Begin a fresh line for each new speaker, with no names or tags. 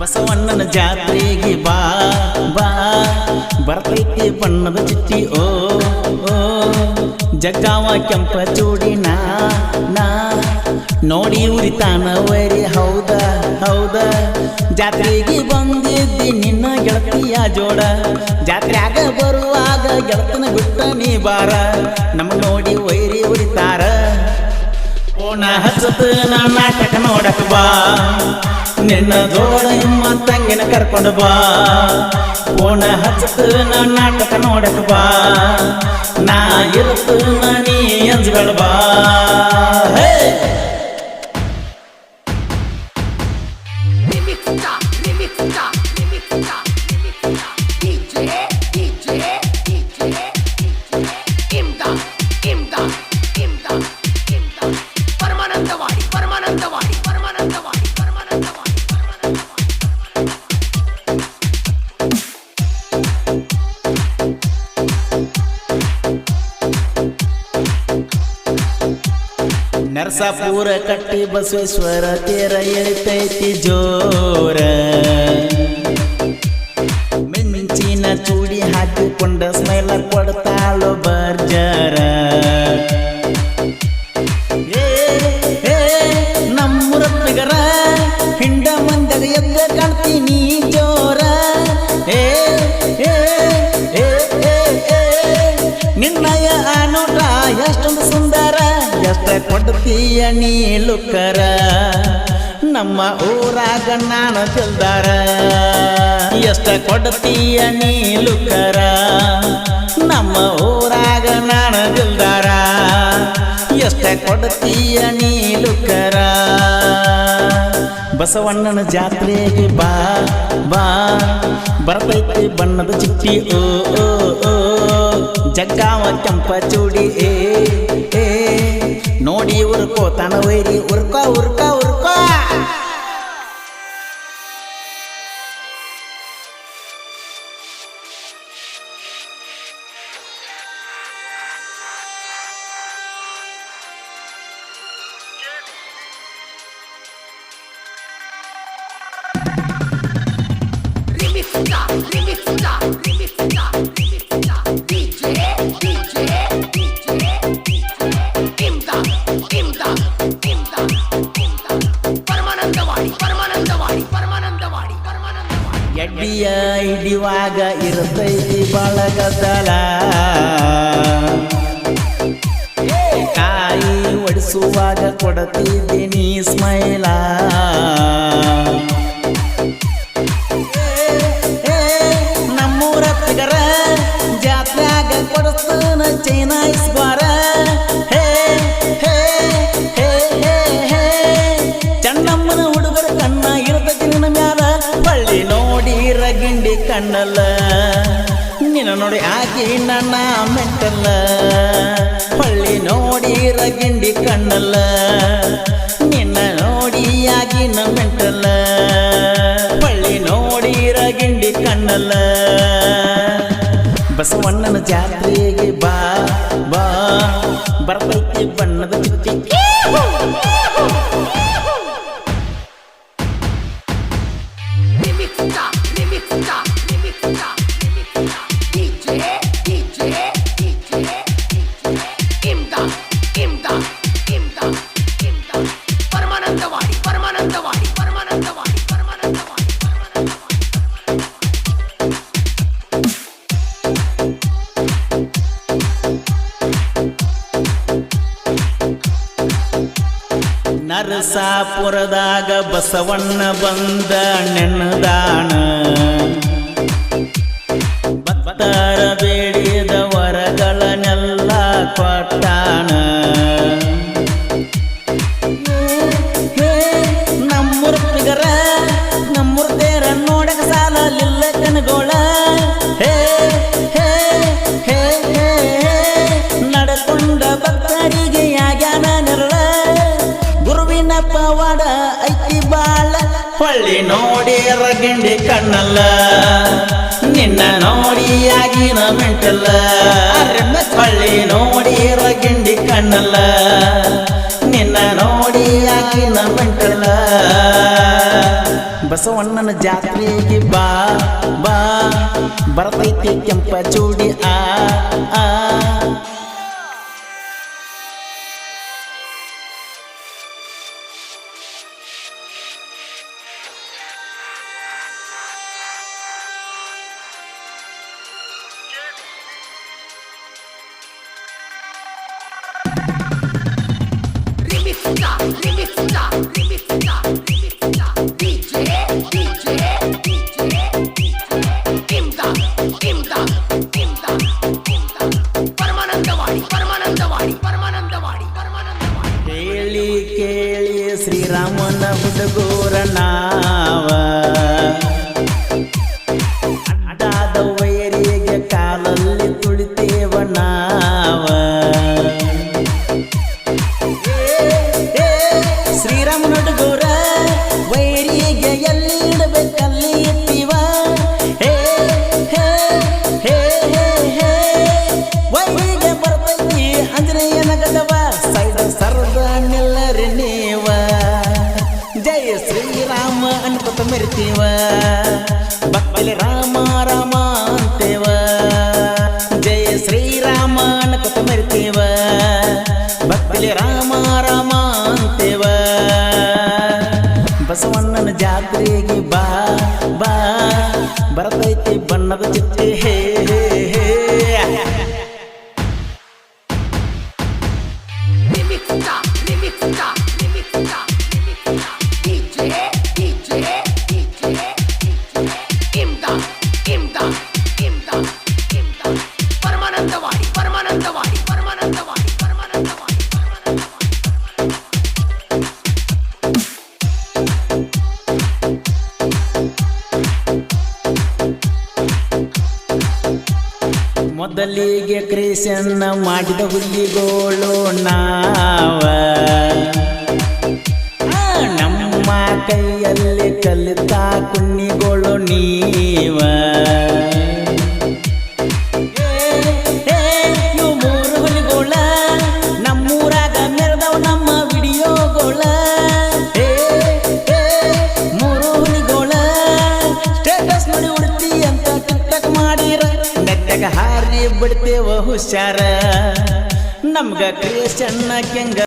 ಬಸವಣ್ಣನ ಜಾತ್ರೆಗೆ ಬಾ ಬಾ ಬರ್ತೈತಿ ಬಣ್ಣದ ಚಿಟ್ಟಿ ಓ ಓ ಜಗ್ಗಾವ ಕೆಂಪ ಚೂಡಿನ ನಾ ನೋಡಿ ಉರಿತಾನ ವೈರಿ ಹೌದ ಹೌದ ಜಾತ್ರೆಗೆ ಬಂದಿದ್ದಿ ನಿನ್ನ ಗೆಳತಿಯ ಜೋಡ ಜಾತ್ರೆಯಾಗ ಬರುವಾಗ ಗೆಳತನ ಬಿಟ್ಟ ನೀ ಬಾರ ನಮ್ಮ ನೋಡಿ ವೈರಿ ಉರಿತಾರ ಓಣ ಹಚ್ಚತ ನಾಟಕ ನೋಡಕ ಬಾ ನಿನ್ನ ಜೋಡ ನಿಮ್ಮ ತಂಗಿನ ಕರ್ಕೊಂಡು ಬಾ ಓಣ ಹಚ್ಚತ ನಾಟಕ ನೋಡಕ ಬಾ ನಾ ಇರುತ್ತ ನೀ ಅಂಜಬೇಡ ಬಾ ನರಸಾಪುರ ಕಟ್ಟಿ ಬಸವೇಶ್ವರ ತೇರ ಎಳಿತೈತಿ ಜೋರ ಮಿಂಚಿನ ಚೂಡಿ ಹಾಕಿಕೊಂಡ ಸ್ಮೈಲ ಕೊಡ್ತಾಳು ಬರ್ಜರ ನಮ್ಮೂರ ಬಿಗರ ಹಿಂಡ ಮಂದಗ ಎದ್ದ ಕಾಣ್ತೀನಿ ಜೋರ ನಿನ್ನಯ ನೋಟ ಎಷ್ಟೊಂದು ಸುಂದರ ಎಷ್ಟ ಕೊಡ್ತೀಯ ನೀಲುಕರ ನಮ್ಮ ಊರಾಗ ನಾನು ತಿಳ್ದಾರ ಎಷ್ಟ ಕೊಡ್ತೀಯ ನೀಲುಕರ ನಮ್ಮ ಊರಾಗ ನಾನು ತಿಳ್ದಾರ ಎಷ್ಟ ಕೊಡ್ತೀಯ ನೀಲುಕರ ಬಸವಣ್ಣನ ಜಾತ್ರೆಗೆ ಬಾ ಬಾ ಬರ್ತೈತಿ ಬಣ್ಣದ ಚಿಟ್ಟಿ ಓ ಓ ಓ ಜಗ್ಗಾವ ಕೆಂಪ ಚೂಡಿ ಏ ನೋಡಿ ಉರ್ಕೋತಾನ ವೈರಿ ಉರ್ಕೋ ಉರ್ಕೋ ಉರ್ಕೋ ಎಡ್ಡಿಯ ಹಿಡಿಯುವಾಗ ಇರುತ್ತೈತಿ ಬಳಗದಲ ಕಾಯಿ ಒಡಿಸುವಾಗ ಕೊಡತಿದ್ದೀನಿ ಸ್ಮೈಲ ನಮ್ಮೂರ ತಿಗರ ಜಾತ್ರೆಯಾಗ ಕೊಡಿಸ್ತಾನ ಚೈನೈಸ್ ಬಾರ ಚನ್ನಮ್ಮನ ಹುಡುಗರ ಕಣ್ಣ ಇರ್ತೈತಿ ನಿನ್ನ ಮ್ಯಾಲ ಪಳ್ಳಿ ನೋಡಿ ರಗಿಂಡಿ ಕಣ್ಣಲ್ಲ ನಿನ್ನ ನೋಡಿ ಆಗಿ ನನ್ನ ಮೆಂಟಲ್ಲ ಪಳ್ಳಿ ನೋಡಿ ರಗಿಂಡಿ ಕಣ್ಣಲ್ಲ ನಿನ್ನ ನೋಡಿ ಆಗಿ ನ ಮೆಂಟಲ್ಲ ಪಳ್ಳಿ ನೋಡಿ ರಗಿಂಡಿ ಕಣ್ಣಲ್ಲ ಬಸವಣ್ಣನ ಜಾತ್ರೆಗೆ ಬಾ ಬಾ ಬರ್ತೈತಿ ಬಣ್ಣದ ಚಿಟ್ಟಿ ನರಸಾಪುರದಾಗ ಬಸವಣ್ಣ ಬಂದ ನೆನ್ನದಾನ ಭಕ್ತರ ಬೇಡಿದ ವರಗಳನ್ನೆಲ್ಲ ಕೊಟ್ಟಾನ ನಮ್ಮೂರ ಬಿಗರ ನಮ್ಮೂರ ತೇರ ನೋಡಕ ಸಾಲಲಿಲ್ಲ ಕನಗೋಳ ನಡಕೊಂಡ ಭಕ್ತರಿಗೆ ಆಗ್ಯಾನ ನೆರಳ ಗುರುವಿನ ಪವಾಡ ಐತಿ ಬಾಳ ಹೊಳ್ಳಿ ನೋಡಿ ರಗಿಂಡಿ ಕಣ್ಣಲ್ಲ ನಿನ್ನ ನೋಡಿ ಆಗಿನ ಮೆಂಟಲ್ಲ ಹೊಳ್ಳಿ ನೋಡಿ ರಗಿಂಡಿ ಕಣ್ಣಲ್ಲ ನಿನ್ನ ನೋಡಿ ಆಕಿನ ಮೆಂಟಲ ಬಸವಣ್ಣನ ಜಾತ್ರೆಗೆ ಬಾ ಬಾ ಬರ್ತೈತಿ ಕೆಂಪ ಚೂಡಿ ಆ ಹೇಳಿ ಕೇಳಿ ಶ್ರೀರಾಮನ ಹುಡುಗೂರ ನಾವ ಅಡ್ಡಾದ ವೈರಿಗೆ ಕಾಲಲ್ಲಿ ತುಳಿತೇವ ನಾವ ಶ್ರೀರಾಮನ ಹುಡುಗೂರ ವೈರಿಗೆ ಎಲ್ಲಿ ಇಡಬೇಕಲ್ಲಿ ಇರ್ತೀವ ವೈರಿಗೆ ಬರ್ತೈತಿ ಅಂಜನೇಯನ ಗದವ ಸೈಡ ಸರದ ನಿಲ್ಲರಿ ನೀವ ಜಯ ಶ್ರೀರಾಮ ಅನ್ಕೊತ ಮೆರಿತೀವ ಬಕ್ಕಲಿ ರಾಮ ರಾಮ ಅಂತೇವ ಜಯ ಶ್ರೀರಾಮ ಅನ್ಕೊತ ಮೆರಿತೀವ ಬಕ್ಕಲಿ ರಾಮ ರಾಮ ಅಂತೇವ ಬಸವಣ್ಣನ ಜಾತ್ರೆಗೆ ಬಾ ಬಾ ಬರ್ತೈತಿ ಬಣ್ಣದ ಚಿಟ್ಟೆ ಹೇ ಮೊದಲಿಗೆ ಕ್ರಿಶ್ಚಿಯನ್ನ ಮಾಡಿದ ಹುಲಿಗೋಳು ನಾವ ನಮ್ಮ ಕೈಯಲ್ಲಿ ಕಲಿತ ಕುನ್ನಿಗೋಳು ನೀವ ಇವು ಮೂರು ಹುಲಿಗೋಳ ನಮ್ಮೂರಾಗ ಮೆರೆದವು ನಮ್ಮ ವಿಡಿಯೋಗೋಳ ಮೂರು ಹುಲಿಗೋಳ ಸ್ಟೇಟಸ್ ನೋಡಿ ಉಡ್ತಿ ಅಂತ ಟಿಕ್ಟಾಕ್ ಮಾಡಿರ ನೆಟ್ಟಗ ಹಾರಿ ಬಿಡ್ತೇವ ಹುಷಾರ ನಮ್ಗ ಕ್ರಿಶ್ಚಿಯನ್ನ ಕೆಂಗ